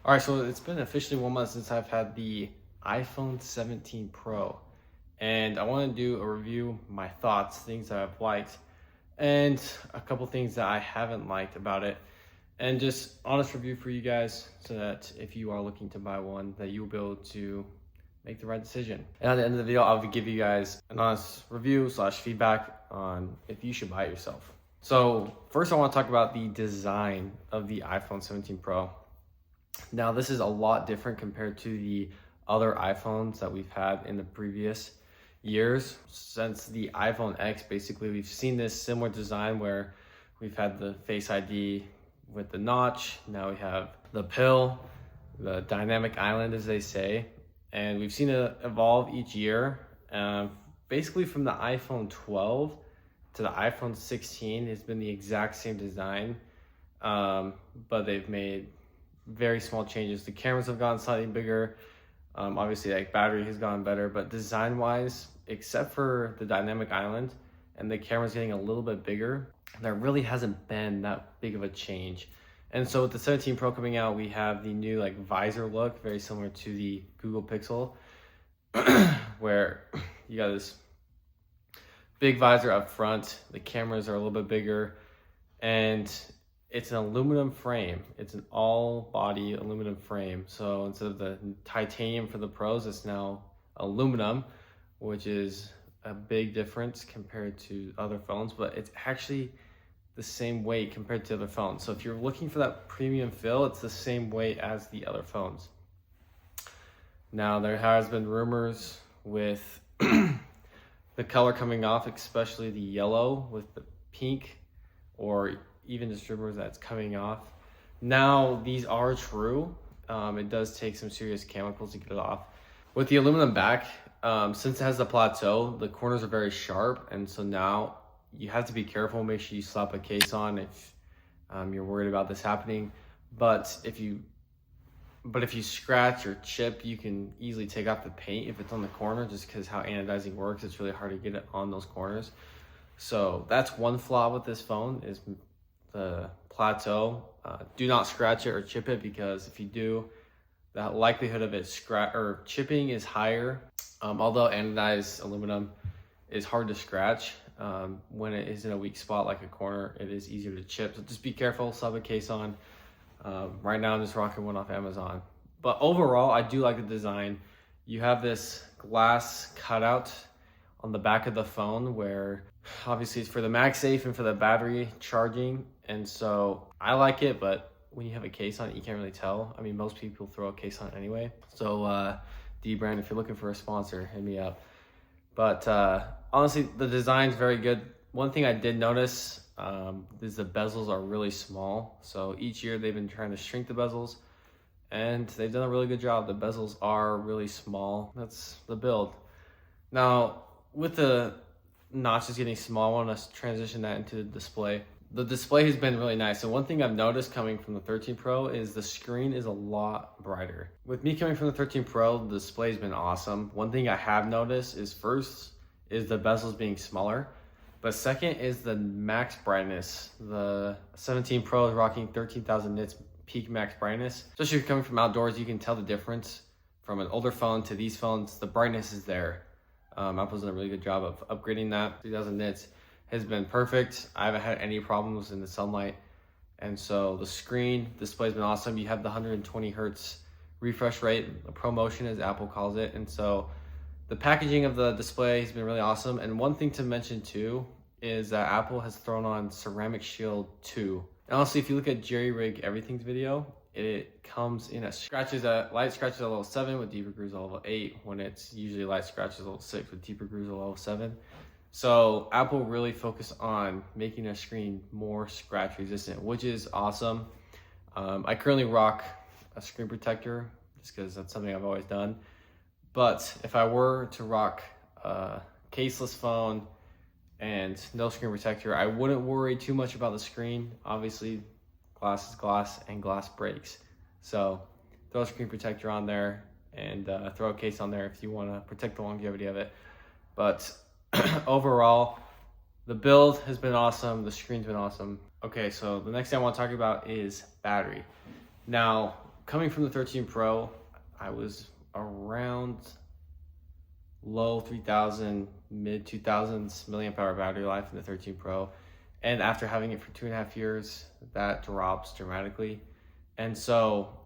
All right, so it's been officially 1 month since I've had the iPhone 17 Pro, and I want to do a review, my thoughts, things that I've liked, and a couple things that I haven't liked about it, and just honest review for you guys, so that if you are looking to buy one, that you will be able to make the right decision. And at the end of the video, I'll give you guys an honest review / feedback on if you should buy it yourself. So first, I want to talk about the design of the iPhone 17 Pro. Now, this is a lot different compared to the other iPhones that we've had in the previous years. Since the iPhone X, basically, we've seen this similar design where we've had the Face ID with the notch. Now we have the pill, the dynamic island, as they say. And we've seen it evolve each year. Basically, from the iPhone 12 to the iPhone 16, it's been the exact same design, but they've made very small changes. The cameras have gotten slightly bigger. Obviously, like, battery has gotten better, but design wise, except for the dynamic island and the camera's getting a little bit bigger, there really hasn't been that big of a change. And so with the 17 Pro coming out, we have the new visor look, very similar to the Google Pixel, where you got this big visor up front. The cameras are a little bit bigger, and it's an aluminum frame. It's an all-body aluminum frame. So instead of the titanium for the Pros, it's now aluminum, which is a big difference compared to other phones, but it's actually the same weight compared to other phones. So if you're looking for that premium feel, it's the same weight as the other phones. Now, there has been rumors with the color coming off, especially the yellow with the pink, or even just rumors that it's coming off. Now, these are true. It does take some serious chemicals to get it off. With the aluminum back, since it has the plateau, the corners are very sharp, and so now you have to be careful. Make sure you slap a case on if you're worried about this happening. But if you scratch or chip, you can easily take off the paint if it's on the corner, just because how anodizing works. It's really hard to get it on those corners. So that's one flaw with this phone, is the plateau. Do not scratch it or chip it, because if you do, the likelihood of it chipping is higher. Although anodized aluminum is hard to scratch, when it is in a weak spot like a corner, it is easier to chip. So just be careful, slap a case on. Right now I'm just rocking one off Amazon. But overall, I do like the design. You have this glass cutout on the back of the phone, where obviously it's for the MagSafe and for the battery charging. And so I like it, but when you have a case on it, you can't really tell. I mean, most people throw a case on anyway. So D-Brand, if you're looking for a sponsor, hit me up. But honestly, the design's very good. One thing I did notice is the bezels are really small. So each year they've been trying to shrink the bezels, and they've done a really good job. The bezels are really small. That's the build. Now, with the notches getting small, I want to transition that into the display. The display has been really nice. And one thing I've noticed coming from the 13 Pro is the screen is a lot brighter. With me coming from the 13 Pro, the display's been awesome. One thing I have noticed is, first, is the bezels being smaller. But second is the max brightness. The 17 Pro is rocking 13,000 nits peak max brightness. Especially if you're coming from outdoors, you can tell the difference from an older phone to these phones. The brightness is there. Apple's done a really good job of upgrading that. 3,000 nits has been perfect. I haven't had any problems in the sunlight. And so the screen display's been awesome. You have the 120 hertz refresh rate, the ProMotion as Apple calls it. And so the packaging of the display has been really awesome. And one thing to mention too is that Apple has thrown on Ceramic Shield 2. And honestly, if you look at Jerry Rig Everything's video, it comes in light scratches at level 7 with deeper grooves at level 8, when it's usually light scratches at level 6 with deeper grooves at level 7. So Apple really focused on making their screen more scratch resistant, which is awesome. I currently rock a screen protector just because that's something I've always done. But if I were to rock a caseless phone and no screen protector, I wouldn't worry too much about the screen. Obviously, glass is glass and glass breaks. So throw a screen protector on there and throw a case on there if you want to protect the longevity of it. But overall, the build has been awesome. The screen's been awesome. Okay, so the next thing I want to talk about is battery. Now, coming from the 13 Pro, I was around low 3000, mid 2000s milliamp hour battery life in the 13 Pro. And after having it for 2.5 years, that drops dramatically. And so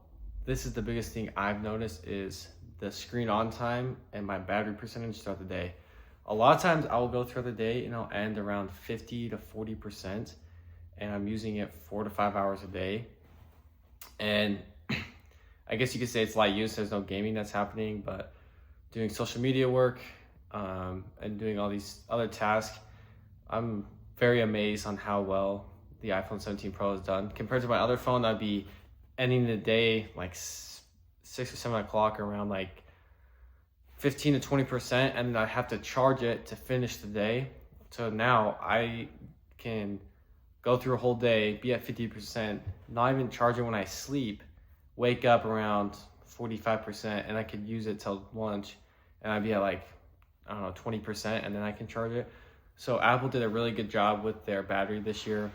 this is the biggest thing I've noticed is the screen on time and my battery percentage throughout the day. A lot of times I will go throughout the day and I'll end around 50 to 40%, and I'm using it 4 to 5 hours a day. And I guess you could say it's light use. There's no gaming that's happening, but doing social media work and doing all these other tasks, I'm very amazed on how well the iPhone 17 Pro has done. Compared to my other phone, I'd be ending the day like 6 or 7 o'clock around like 15 to 20%, and then I have to charge it to finish the day. So now I can go through a whole day, be at 50%, not even charge it when I sleep, wake up around 45%, and I could use it till lunch, and I'd be at like, I don't know, 20%, and then I can charge it. So Apple did a really good job with their battery this year.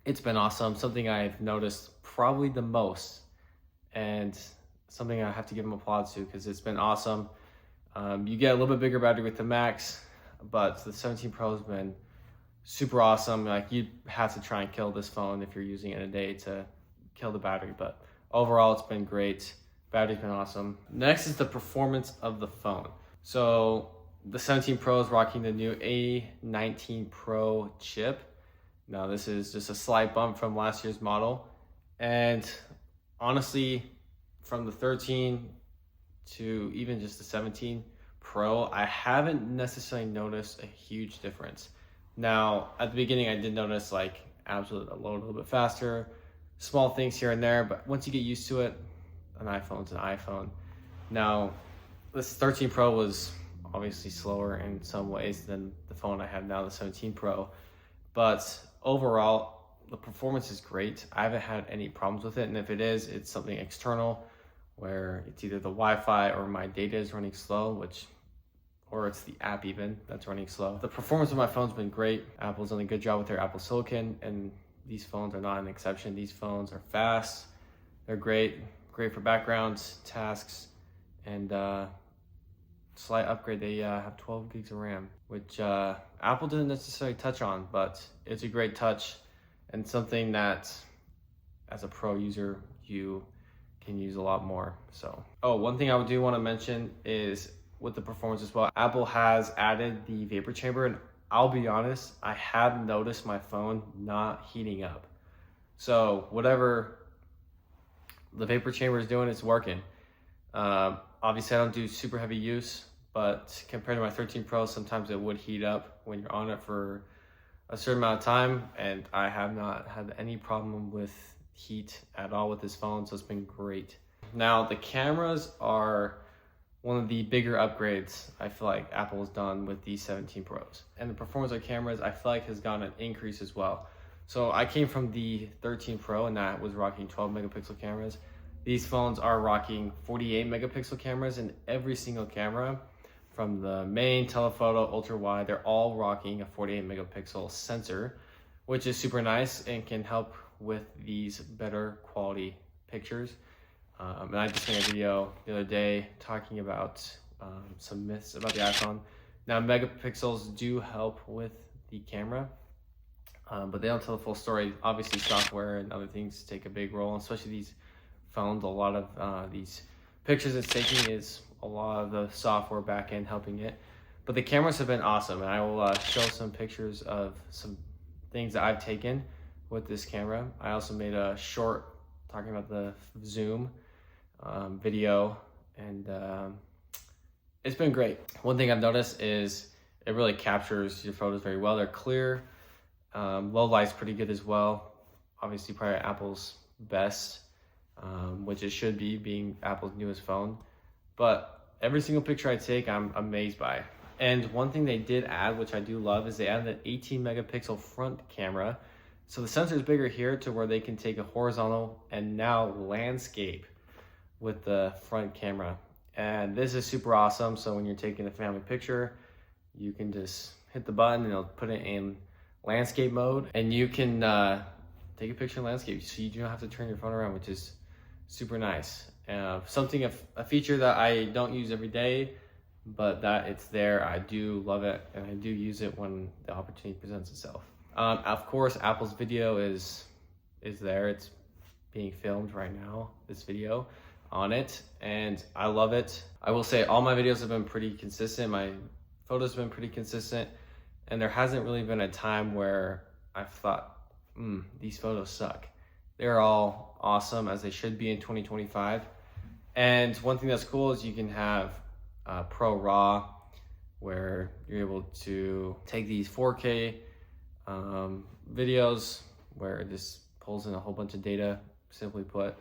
It's been awesome. Something I've noticed probably the most, and something I have to give them applause to because it's been awesome. You get a little bit bigger battery with the Max, but the 17 Pro has been super awesome. Like, you have to try and kill this phone if you're using it in a day to kill the battery, but overall it's been great. Battery's been awesome. Next is the performance of the phone. So the 17 Pro is rocking the new A19 Pro chip. Now this is just a slight bump from last year's model, and honestly, from the 13 to even just the 17 Pro, I haven't necessarily noticed a huge difference. Now, at the beginning, I did notice like absolute load a little bit faster, small things here and there, but once you get used to it, an iPhone's an iPhone. Now, this 13 Pro was obviously slower in some ways than the phone I have now, the 17 Pro, but overall, the performance is great. I haven't had any problems with it, and if it is, it's something external where it's either the Wi-Fi or my data is running slow, or it's the app even that's running slow. The performance of my phone's been great. Apple's done a good job with their Apple Silicon, and these phones are not an exception. These phones are fast, they're great for backgrounds, tasks, and slight upgrade. They have 12 gigs of RAM, which Apple didn't necessarily touch on, but it's a great touch and something that as a pro user, you can use a lot more. So, one thing I do want to mention is with the performance as well, Apple has added the vapor chamber, and I'll be honest, I have noticed my phone not heating up. So whatever the vapor chamber is doing, it's working. Obviously I don't do super heavy use, but compared to my 13 Pro, sometimes it would heat up when you're on it for a certain amount of time, and I have not had any problem with heat at all with this phone, so it's been great. Now, the cameras are one of the bigger upgrades I feel like Apple has done with these 17 Pros. And the performance of cameras I feel like has gotten an increase as well. So I came from the 13 Pro and that was rocking 12 megapixel cameras. These phones are rocking 48 megapixel cameras, and every single camera from the main, telephoto, ultra wide, they're all rocking a 48 megapixel sensor, which is super nice and can help with these better quality pictures. And I just made a video the other day talking about some myths about the iPhone. Now, megapixels do help with the camera, but they don't tell the full story. Obviously, software and other things take a big role, especially these phones. A lot of these pictures it's taking is a lot of the software backend helping it. But the cameras have been awesome, and I will show some pictures of some things that I've taken with this camera. I also made a short talking about the zoom video, and it's been great. One thing I've noticed is it really captures your photos very well. They're clear. Low light's pretty good as well. Obviously probably Apple's best, which it should be, being Apple's newest phone. But every single picture I take, I'm amazed by. And one thing they did add, which I do love, is they added an 18 megapixel front camera. So the sensor is bigger here to where they can take a horizontal and now landscape with the front camera. And this is super awesome. So when you're taking a family picture, you can just hit the button and it'll put it in landscape mode, and you can take a picture in landscape, so you don't have to turn your phone around, which is super nice. A feature that I don't use every day, but that it's there. I do love it, and I do use it when the opportunity presents itself. Of course, Apple's video is there. It's being filmed right now, this video on it, and I love it. I will say all my videos have been pretty consistent. My photos have been pretty consistent, and there hasn't really been a time where I've thought, these photos suck. They're all awesome, as they should be in 2025. And one thing that's cool is you can have Pro RAW, where you're able to take these 4K videos where it just pulls in a whole bunch of data, simply put.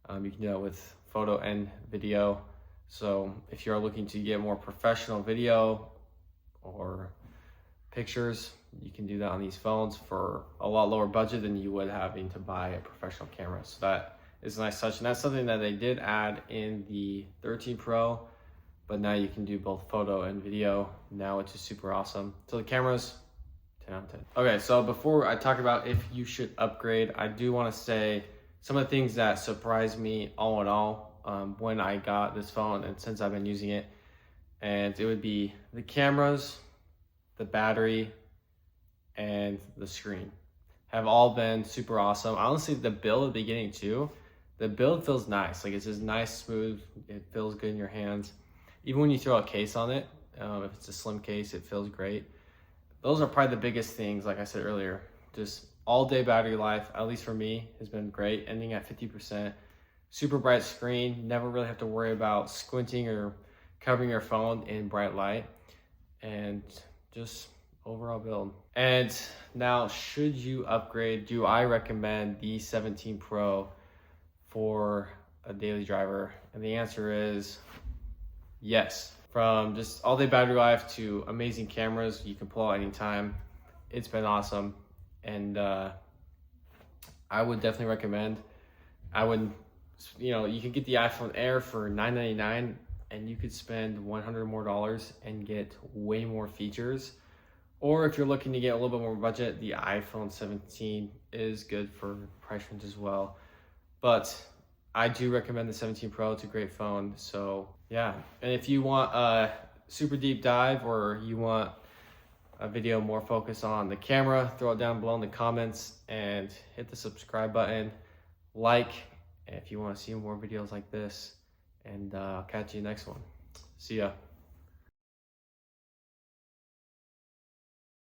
You can do that with photo and video. So if you're looking to get more professional video or pictures, you can do that on these phones for a lot lower budget than you would having to buy a professional camera. So that is a nice touch, and that's something that they did add in the 13 Pro, but now you can do both photo and video now, which is super awesome. So the cameras, 10 out of 10. Okay, so before I talk about if you should upgrade, I do want to say some of the things that surprised me all in all when I got this phone and since I've been using it. And it would be the cameras, the battery, and the screen have all been super awesome. Honestly, the build at the beginning too, the build feels nice. Like, it's just nice, smooth. It feels good in your hands. Even when you throw a case on it, if it's a slim case, it feels great. Those are probably the biggest things, like I said earlier. Just all day battery life, at least for me, has been great, ending at 50%. Super bright screen, never really have to worry about squinting or covering your phone in bright light. And just overall build. And now, should you upgrade? Do I recommend the 17 Pro for a daily driver? And the answer is yes. From just all day battery life to amazing cameras you can pull out anytime, it's been awesome. And I would definitely recommend. You can get the iPhone Air for $999, and you could spend $100 more and get way more features. Or if you're looking to get a little bit more budget, the iPhone 17 is good for price range as well. But I do recommend the 17 Pro. It's a great phone. So yeah, and if you want a super deep dive, or you want a video more focused on the camera, throw it down below in the comments and hit the subscribe button. If you want to see more videos like this, and I'll catch you next one. See ya.